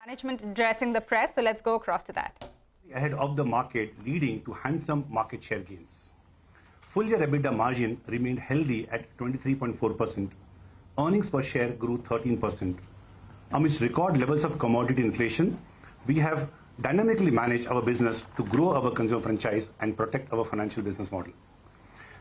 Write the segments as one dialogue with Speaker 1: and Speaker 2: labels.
Speaker 1: Management addressing the press, so let's go across to that.
Speaker 2: Ahead of the market, leading to handsome market share gains. Full year EBITDA margin remained healthy at 23.4%. Earnings per share grew 13%. Amidst record levels of commodity inflation, we have dynamically managed our business to grow our consumer franchise and protect our financial business model.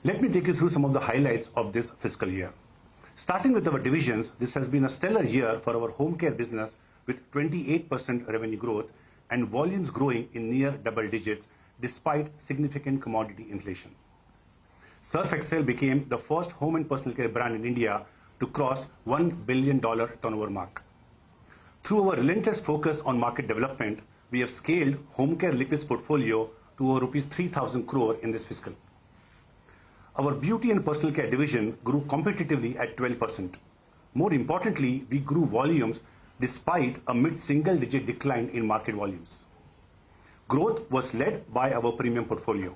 Speaker 2: Let me take you through some of the highlights of this fiscal year. Starting with our divisions, this has been a stellar year for our home care business with 28% revenue growth and volumes growing in near double digits despite significant commodity inflation. Surf Excel became the first home and personal care brand in India to cross $1 billion turnover mark. Through our relentless focus on market development, we have scaled home care liquids portfolio to over rupees 3,000 crore in this fiscal. Our beauty and personal care division grew competitively at 12%. More importantly, we grew volumes despite a mid-single-digit decline in market volumes. Growth was led by our premium portfolio.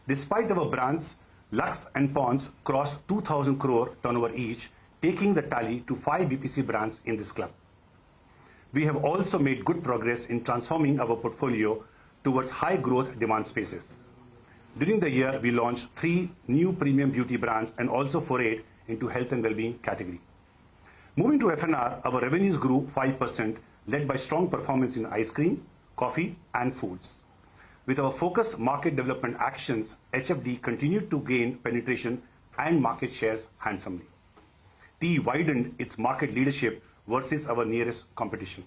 Speaker 2: Despite our brands, Lux and Pond's crossed 2,000 crore turnover each, taking the tally to 5 BPC brands in this club. We have also made good progress in transforming our portfolio towards high-growth demand spaces. During the year, we launched 3 new premium beauty brands and also forayed into health and well-being category. Moving to F&R, our revenues grew 5%, led by strong performance in ice cream, coffee, and foods. With our focused market development actions, HFD continued to gain penetration and market shares handsomely. Tea widened its market leadership versus our nearest competition.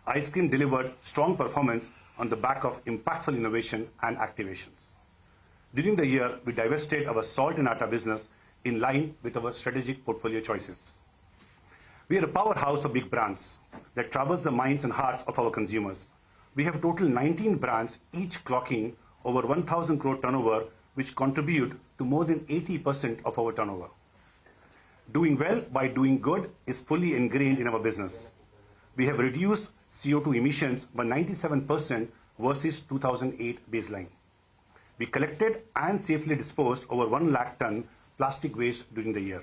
Speaker 2: Ice cream delivered strong performance on the back of impactful innovation and activations. During the year, we divested our salt and atta business in line with our strategic portfolio choices. We are a powerhouse of big brands that traverse the minds and hearts of our consumers. We have total 19 brands, each clocking over 1,000 crore turnover, which contribute to more than 80% of our turnover. Doing well by doing good is fully ingrained in our business. We have reduced CO2 emissions by 97% versus 2008 baseline. We collected and safely disposed over 1 lakh ton plastic waste during the year.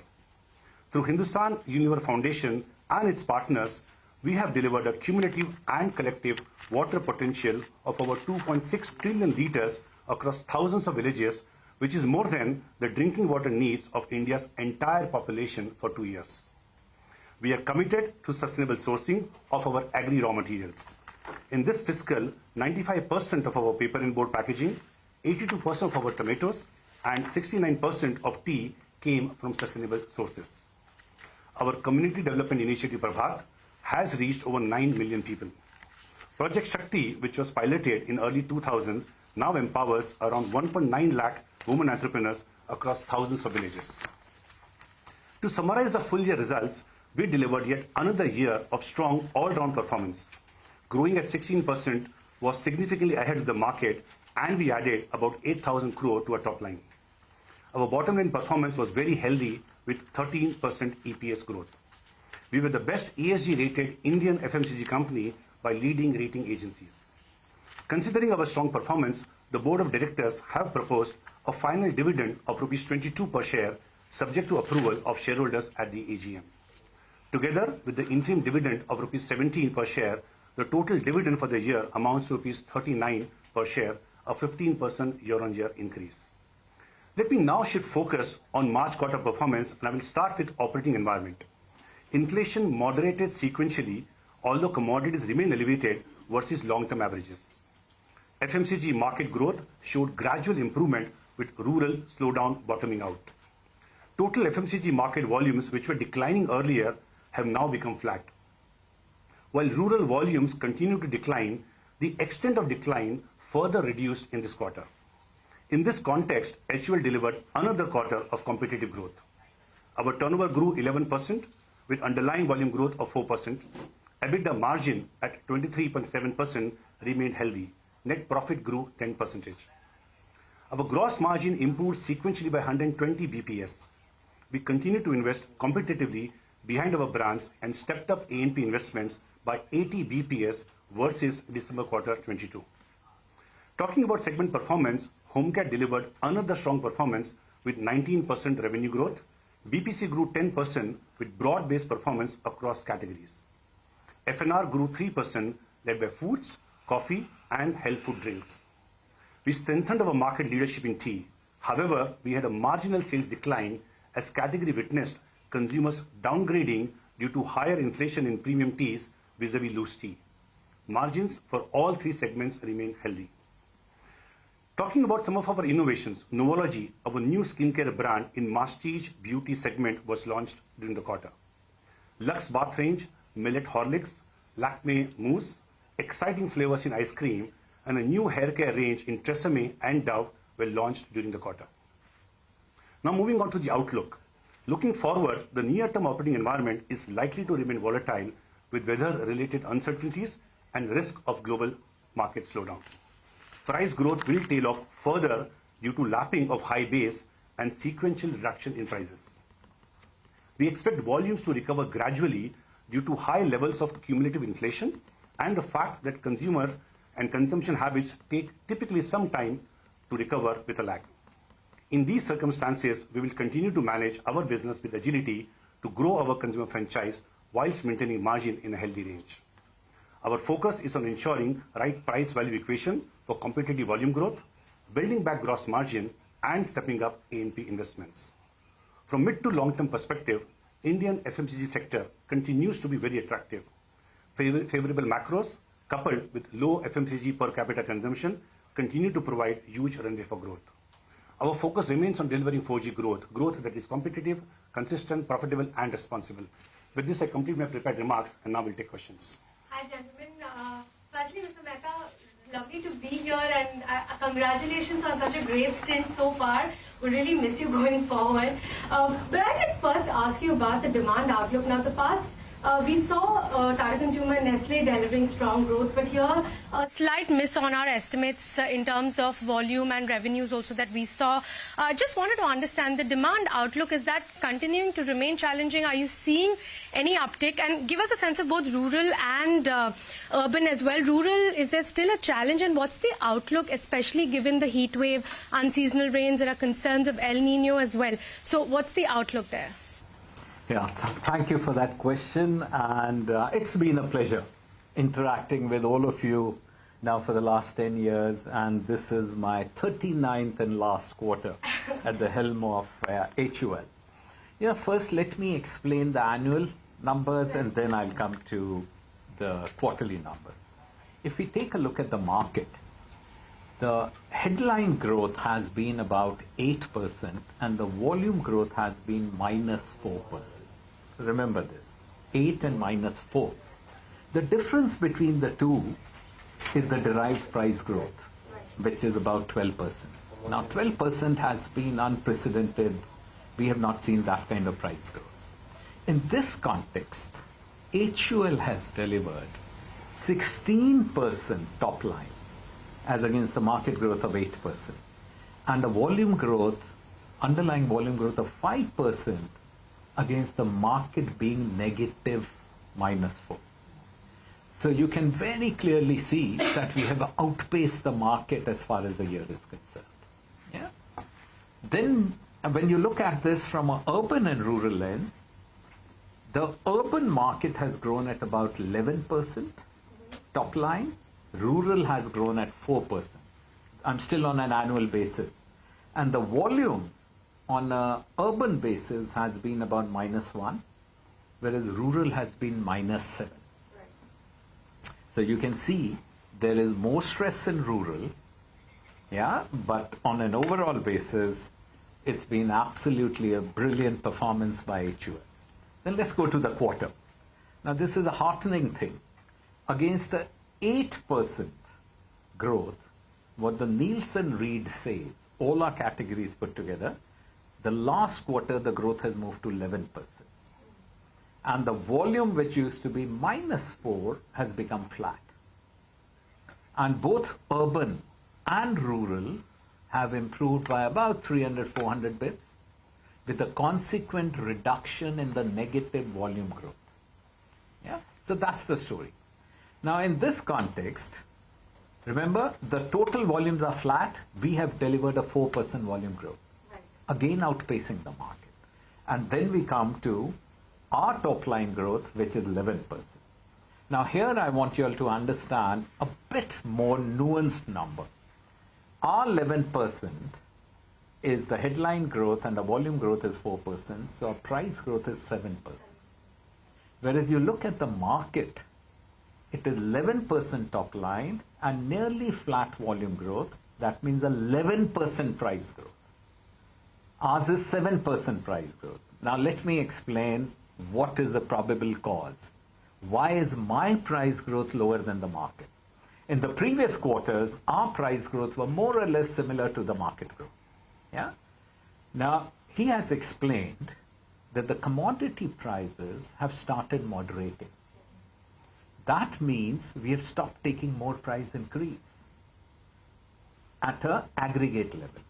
Speaker 2: Through Hindustan Unilever Foundation and its partners, we have delivered a cumulative and collective water potential of over 2.6 trillion liters across thousands of villages, which is more than the drinking water needs of India's entire population for 2 years. We are committed to sustainable sourcing of our agri raw materials. In this fiscal, 95% of our paper and board packaging, 82% of our tomatoes, and 69% of tea came from sustainable sources. Our community development initiative, Prabhat, has reached over 9 million people. Project Shakti, which was piloted in early 2000s, now empowers around 1.9 lakh women entrepreneurs across thousands of villages. To summarize the full year results, we delivered yet another year of strong all-round performance. Growing at 16% was significantly ahead of the market, and we added about 8,000 crore to our top line. Our bottom line performance was very healthy with 13% EPS growth. We were the best ESG rated Indian FMCG company by leading rating agencies. Considering our strong performance, the board of directors have proposed a final dividend of rupees 22 per share, subject to approval of shareholders at the AGM. Together with the interim dividend of rupees 17 per share, the total dividend for the year amounts to rupees 39 per share, a 15% year-on-year increase. Let me now shift focus on March quarter performance, and I will start with operating environment. Inflation moderated sequentially, although commodities remain elevated versus long-term averages. FMCG market growth showed gradual improvement with rural slowdown bottoming out. Total FMCG market volumes, which were declining earlier, have now become flat. While rural volumes continue to decline, the extent of decline further reduced in this quarter. In this context, HUL delivered another quarter of competitive growth. Our turnover grew 11% with underlying volume growth of 4%. EBITDA margin at 23.7% remained healthy. Net profit grew 10%. Our gross margin improved sequentially by 120 BPS. We continue to invest competitively behind our brands and stepped up A&P investments by 80 BPS versus December quarter 22. Talking about segment performance, Home Care delivered another strong performance with 19% revenue growth. BPC grew 10% with broad-based performance across categories. F&R grew 3%, led by foods, coffee, and health food drinks. We strengthened our market leadership in tea. However, we had a marginal sales decline as category witnessed consumers downgrading due to higher inflation in premium teas vis-à-vis loose tea. Margins for all three segments remain healthy. Talking about some of our innovations, Novology, our new skincare brand in Mastige beauty segment, was launched during the quarter. Lux Bath Range, Millet Horlicks, Lakme Mousse, exciting flavors in ice cream, and a new hair care range in Tresemme and Dove were launched during the quarter. Now moving on to the outlook. Looking forward, the near-term operating environment is likely to remain volatile with weather-related uncertainties and risk of global market slowdown. Price growth will tail off further due to lapping of high base and sequential reduction in prices. We expect volumes to recover gradually due to high levels of cumulative inflation and the fact that consumer and consumption habits take typically some time to recover with a lag. In these circumstances, we will continue to manage our business with agility to grow our consumer franchise whilst maintaining margin in a healthy range. Our focus is on ensuring right price-value equation for competitive volume growth, building back gross margin, and stepping up A&P investments. From mid to long-term perspective, Indian FMCG sector continues to be very attractive. Favorable macros, coupled with low FMCG per capita consumption, continue to provide huge runway for growth. Our focus remains on delivering 4G growth that is competitive, consistent, profitable, and responsible. With this, I complete my prepared remarks, and now we'll take questions.
Speaker 3: Hi, gentlemen. Firstly, Mr. Mehta, lovely to be here, and congratulations on such a great stint so far. We really miss you going forward. But I did first ask you about the demand outlook. Now, the past, we saw Tata Consumer Nestle delivering strong growth, but here a slight miss on our estimates in terms of volume and revenues also that we saw. Just wanted to understand the demand outlook. Is that continuing to remain challenging? Are you seeing any uptick? And give us a sense of both rural and urban as well. Rural, is there still a challenge? And what's the outlook, especially given the heat wave, unseasonal rains? There are concerns of El Nino as well. So what's the outlook there?
Speaker 4: Yeah, thank you for that question, and it's been a pleasure interacting with all of you now for the last 10 years, and this is my 39th and last quarter at the helm of HUL. You know, first let me explain the annual numbers and then I'll come to the quarterly numbers. If we take a look at the market, the headline growth has been about 8% and the volume growth has been -4%. So remember this, 8 and -4. The difference between the two is the derived price growth, which is about 12%. Now 12% has been unprecedented. We have not seen that kind of price growth. In this context, HUL has delivered 16% top line as against the market growth of 8%, and a volume growth, underlying volume growth of 5% against the market being negative -4. So you can very clearly see that we have outpaced the market as far as the year is concerned. Yeah? Then when you look at this from an urban and rural lens, the urban market has grown at about 11% top line. Rural has grown at 4%. I'm still on an annual basis. And the volumes on an urban basis has been about -1, whereas rural has been -7. So you can see there is more stress in rural, yeah, but on an overall basis, it's been absolutely a brilliant performance by HUL. Then let's go to the quarter. Now this is a heartening thing. Against a 8% growth, what the Nielsen read says, all our categories put together, the last quarter the growth has moved to 11%. And the volume, which used to be -4, has become flat. And both urban and rural have improved by about 300-400 bps, with a consequent reduction in the negative volume growth. Yeah? So that's the story. Now in this context, remember the total volumes are flat. We have delivered a 4% volume growth, again outpacing the market. And then we come to our top line growth, which is 11%. Now here I want you all to understand a bit more nuanced number. Our 11% is the headline growth and the volume growth is 4%, so our price growth is 7%. Whereas you look at the market, it is 11% top line and nearly flat volume growth. That means 11% price growth. Ours is 7% price growth. Now let me explain what is the probable cause. Why is my price growth lower than the market? In the previous quarters, our price growth were more or less similar to the market growth. Yeah? Now, he has explained that the commodity prices have started moderating. That means we have stopped taking more price increase at an aggregate level.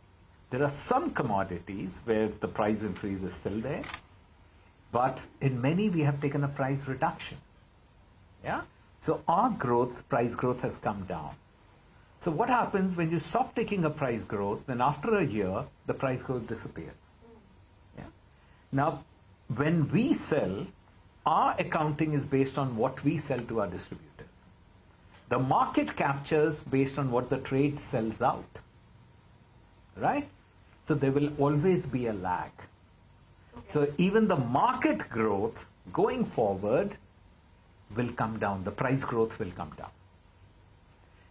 Speaker 4: There are some commodities where the price increase is still there, but in many we have taken a price reduction. Yeah? So our growth, price growth has come down. So what happens when you stop taking a price growth, then after a year, the price growth disappears. Yeah? Now, when we sell, our accounting is based on what we sell to our distributors. The market captures based on what the trade sells out. Right? So there will always be a lag. So even the market growth going forward will come down. The price growth will come down.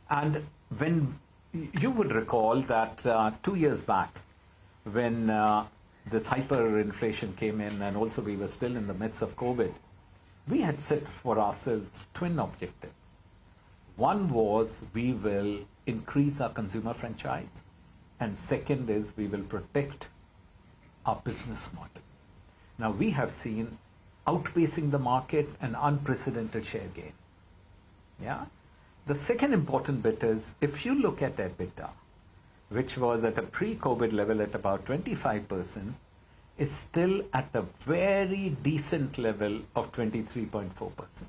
Speaker 4: And when you would recall that 2 years back, when this hyperinflation came in and also we were still in the midst of COVID, we had set for ourselves twin objectives. One was we will increase our consumer franchise, and second is we will protect our business model. Now we have seen outpacing the market an unprecedented share gain. Yeah? The second important bit is if you look at EBITDA, which was at a pre-COVID level at about 25%, is still at a very decent level of 23.4%.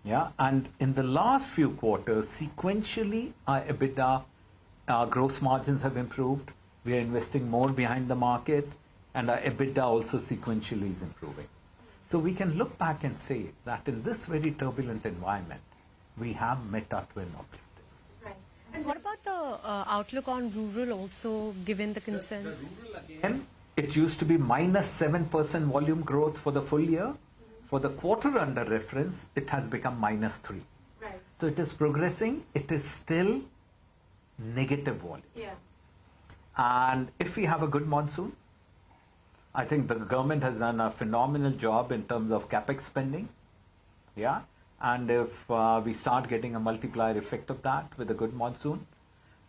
Speaker 4: Yeah, and in the last few quarters, sequentially, our EBITDA, our gross margins have improved. We are investing more behind the market, and our EBITDA also sequentially is improving. So we can look back and say that in this very turbulent environment, we have met our twin objectives.
Speaker 3: Right. And what about the outlook on rural also, given the concerns?
Speaker 4: The rural again, it used to be -7% volume growth for the full year. For the quarter under reference, it has become -3.
Speaker 3: Right.
Speaker 4: So it is progressing. It is still negative volume.
Speaker 3: Yeah.
Speaker 4: And if we have a good monsoon, I think the government has done a phenomenal job in terms of capex spending. Yeah. And if we start getting a multiplier effect of that with a good monsoon,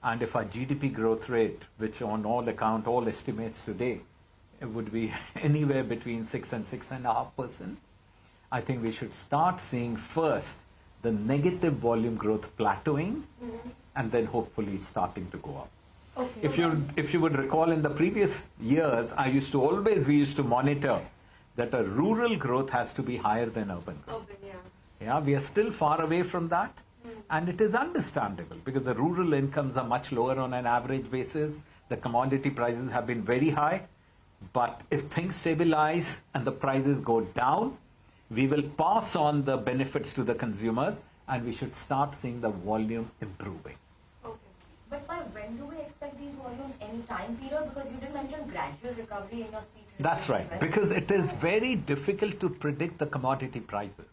Speaker 4: and if our GDP growth rate, which on all account, all estimates today, it would be anywhere between 6 and 6.5%, I think we should start seeing first the negative volume growth plateauing, and then hopefully starting to go up.
Speaker 3: Okay.
Speaker 4: If you would recall in the previous years, we used to monitor that a rural growth has to be higher than urban growth.
Speaker 3: Open, yeah.
Speaker 4: Yeah, we are still far away from that, and it is understandable because the rural incomes are much lower on an average basis. The commodity prices have been very high, but if things stabilize and the prices go down, we will pass on the benefits to the consumers, and we should start seeing the volume improving.
Speaker 3: Okay.
Speaker 5: But by when do we expect these volumes? Any time period? Because you did mention gradual recovery in your speech.
Speaker 4: That's right, because it is very difficult to predict the commodity prices.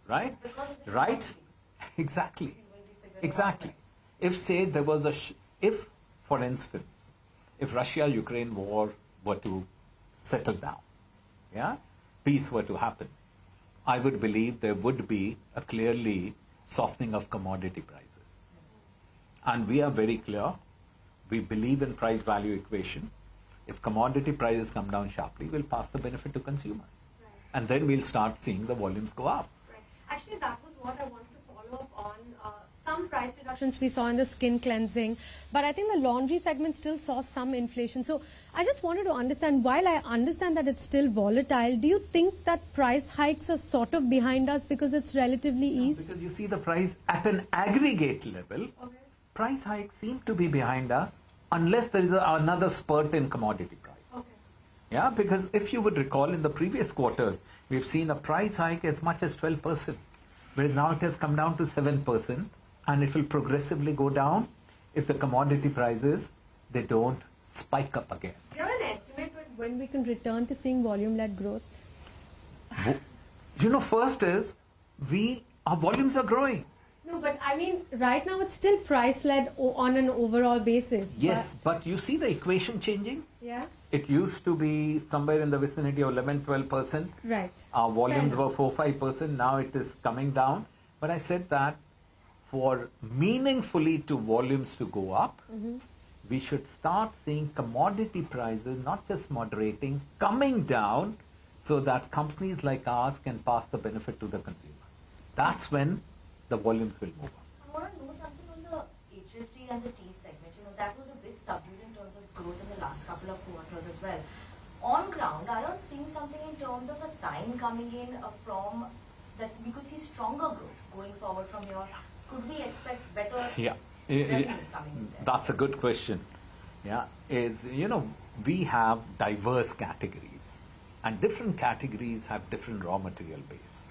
Speaker 4: Right? Right? Exactly. Exactly. If, say, there was for instance, if Russia-Ukraine war were to settle down, yeah, peace were to happen, I would believe there would be a clearly softening of commodity prices. And we are very clear, we believe in price-value equation. If commodity prices come down sharply, we'll pass the benefit to consumers.
Speaker 3: Right.
Speaker 4: And then we'll start seeing the volumes go up.
Speaker 3: Actually, that was what I wanted to follow up on. Some price reductions we saw in the skin cleansing, but I think the laundry segment still saw some inflation. So I just wanted to understand, while I understand that it's still volatile, do you think that price hikes are sort of behind us because it's relatively eased?
Speaker 4: Because you see the price at an aggregate level, price hikes seem to be behind us unless there is another spurt in commodity price.
Speaker 3: Okay.
Speaker 4: Yeah, because if you would recall in the previous quarters, we've seen a price hike as much as 12%. whereas now it has come down to 7%, and it will progressively go down if the commodity prices, they don't spike up again.
Speaker 3: Do you have an estimate
Speaker 6: When we can return to seeing volume-led growth?
Speaker 4: First is, our volumes are growing.
Speaker 6: No, but I mean, right now it's still price-led on an overall basis.
Speaker 4: Yes, but you see the equation changing?
Speaker 6: Yeah.
Speaker 4: It used to be somewhere in the vicinity of 11-12%.
Speaker 6: Right.
Speaker 4: Our volumes were 4-5%. Now it is coming down. But I said that for meaningfully to volumes to go up, we should start seeing commodity prices not just moderating, coming down, so that companies like ours can pass the benefit to the consumer. That's when the volumes will move up.
Speaker 5: I want to know something on the HFD and the tea segment. That was a bit subdued in terms of growth in the last couple of quarters as well. On ground, are you seeing something in terms of a sign coming in from that we could see stronger growth going forward from here? Could we expect better revenues coming in there?
Speaker 4: That's a good question. We have diverse categories, and different categories have different raw material base.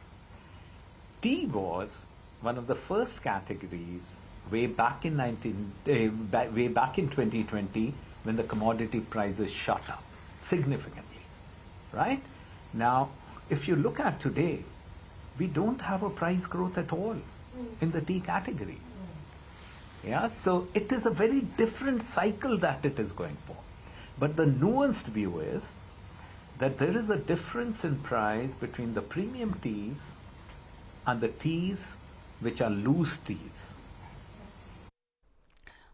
Speaker 4: Tea was one of the first categories way back in 2020, when the commodity prices shot up significantly, right? Now, if you look at today, we don't have a price growth at all in the tea category. So it is a very different cycle that it is going for. But the nuanced view is that there is a difference in price between the premium teas and the teas which are loose teas.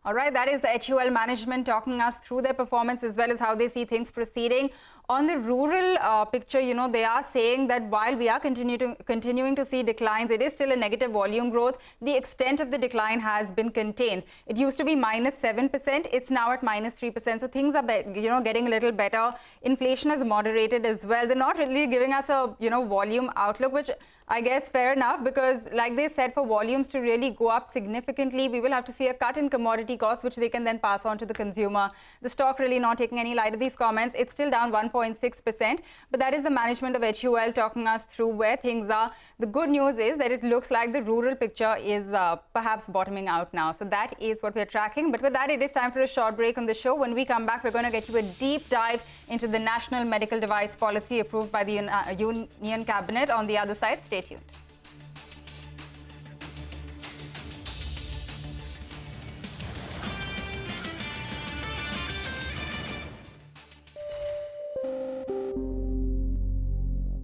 Speaker 1: All right, that is the HUL management talking us through their performance as well as how they see things proceeding. On the rural picture, they are saying that while we are continuing to see declines, it is still a negative volume growth. The extent of the decline has been contained. It used to be -7%. It's now at -3%. So things are, getting a little better. Inflation has moderated as well. They're not really giving us a, volume outlook, which I guess fair enough, because like they said, for volumes to really go up significantly, we will have to see a cut in commodity costs, which they can then pass on to the consumer. The stock really not taking any light of these comments. It's still down 1.6%, but that is the management of HUL talking us through where things are. The good news is that it looks like the rural picture is perhaps bottoming out now. So that is what we're tracking. But with that, it is time for a short break on the show. When we come back, we're going to get you a deep dive into the National Medical Device Policy approved by the Union Cabinet. On the other side, stay tuned.